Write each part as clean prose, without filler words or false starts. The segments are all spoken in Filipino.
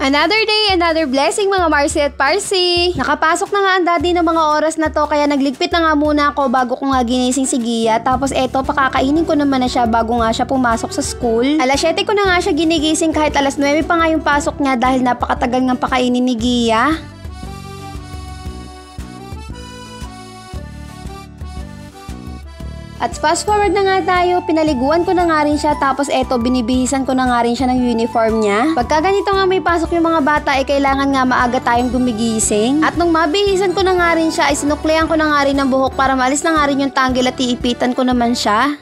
Another day, another blessing mga Marcy at Parsi. Nakapasok na nga ang daddy ng mga oras na to kaya nagligpit na nga muna ako bago ko nga ginising si Gia. Tapos eto, pakakainin ko naman na siya bago nga siya pumasok sa school. Alas 7 ko na nga siya ginigising kahit alas 9 pa nga yung pasok niya dahil napakatagal nga pakainin ni Gia. At fast forward na nga tayo, pinaliguan ko na nga rin siya tapos eto binibihisan ko na nga rin siya ng uniform niya. Pagka ganito nga may pasok yung mga bata ay kailangan nga maaga tayong gumigising. At nung mabihisan ko na nga rin siya ay sinuklean ko na nga rin ng buhok para maalis na nga rin yung tanggil at iipitan ko naman siya.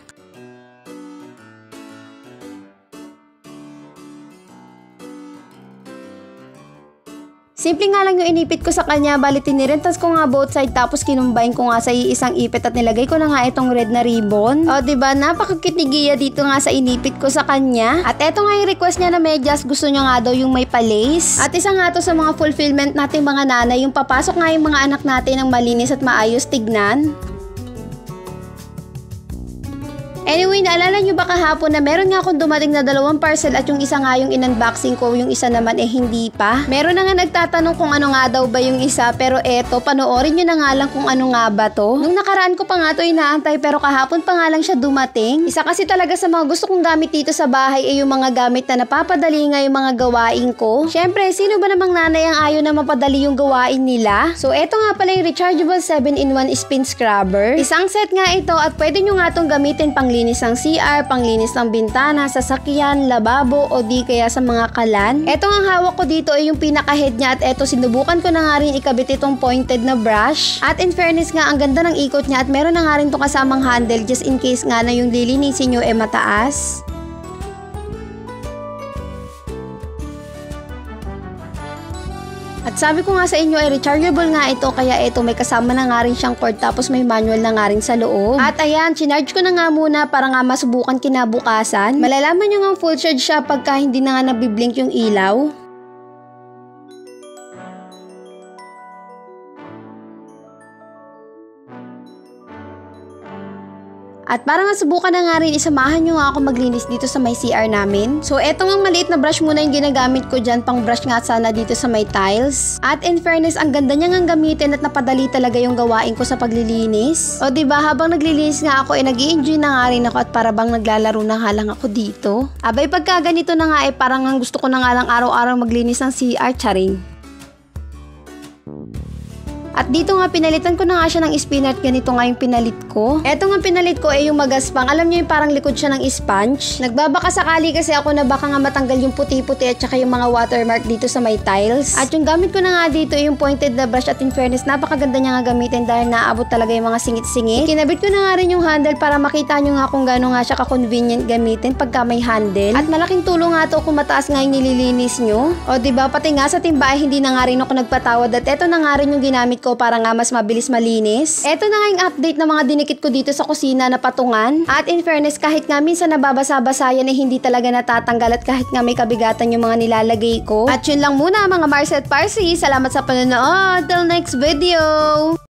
Simple nga lang yung inipit ko sa kanya, bali tinirentas ko nga both side tapos kinumbine ko nga sa iisang ipit at nilagay ko na nga itong red na ribbon. O diba, napaka-cute ni Gia dito nga sa inipit ko sa kanya. At eto nga yung request niya na medyas, gusto niya nga daw yung may pa-lace. At isa nga to sa mga fulfillment nating mga nanay, yung papasok nga yung mga anak natin ng malinis at maayos tignan. Anyway, naalala nyo ba kahapon na meron nga akong dumating na 2 parcel at yung isa nga yung in-unboxing ko, yung isa naman hindi pa. Meron na nga nagtatanong kung ano nga daw ba yung isa, pero eto, panoorin nyo na nga lang kung ano nga ba to. Nung nakaraan ko pa nga to inaantay pero kahapon pa nga lang siya dumating. Isa kasi talaga sa mga gusto kong gamit dito sa bahay ay yung mga gamit na napapadali nga yung mga gawain ko. Syempre, sino ba namang nanay ang ayaw na mapadali yung gawain nila? So eto nga pala yung rechargeable 7-in-1 spin scrubber. Isang set nga ito at pwede nyo nga itong gamitin pang linis ng CR, panglinis ng bintana, sasakyan, lababo o di kaya sa mga kalan. Eto ang hawak ko dito ay yung pinaka-head niya at eto sinubukan ko na nga rin ikabit itong pointed na brush. At in fairness nga, ang ganda ng ikot niya at meron na nga rin itong kasamang handle just in case nga na yung lilinisin nyo mataas. At sabi ko nga sa inyo ay rechargeable nga ito kaya ito may kasama na nga rin siyang cord tapos may manual na nga rin sa loob. At ayan, chinarge ko na nga muna para nga masubukan kinabukasan. Malalaman nyo nga full charge siya pagka hindi na nga nabiblink yung ilaw. At para nga subukan na nga rin, isamahan nyo nga ako maglinis dito sa may CR namin. So eto nga maliit na brush muna yung ginagamit ko dyan, pang brush nga sana dito sa may tiles. At in fairness, ang ganda niya nga gamitin at napadali talaga yung gawain ko sa paglilinis. O diba, habang naglilinis nga ako, nag-i-enjoy na nga rin ako at para bang naglalaro na nga lang ako dito. Abay, pagka ganito na nga parang gusto ko na nga lang araw-araw maglinis ng CR, charing. At dito nga pinalitan ko na nga siya ng spinner at ganito nga yung pinalit ko. Eto nga pinalit ko yung magaspang. Alam nyo yung parang likod siya ng sponge. Nagbabaka sakali kasi ako na baka nga matanggal yung puti-puti at saka yung mga watermark dito sa may tiles. At yung gamit ko na nga dito yung pointed na brush at in fairness napakaganda niya nga gamitin dahil naabot talaga yung mga singit-singit. Kinabit ko na nga rin yung handle para makita nyo nga kung gaano nga siya ka-convenient gamitin pagka may handle. At malaking tulong nga to kung mataas nga yung nililinis nyo. O diba, pati nga sa timba ay hindi na nga rin ako nagpatawad at eto na nga rin yung ginamit ko para nga mas mabilis malinis. Eto na nga yung update ng mga dinikit ko dito sa kusina na patungan. At in fairness, kahit nga minsan nababasa-basa yan hindi talaga natatanggal at kahit nga may kabigatan yung mga nilalagay ko. At yun lang muna mga Marcy at Parsi. Salamat sa panonood. Till next video!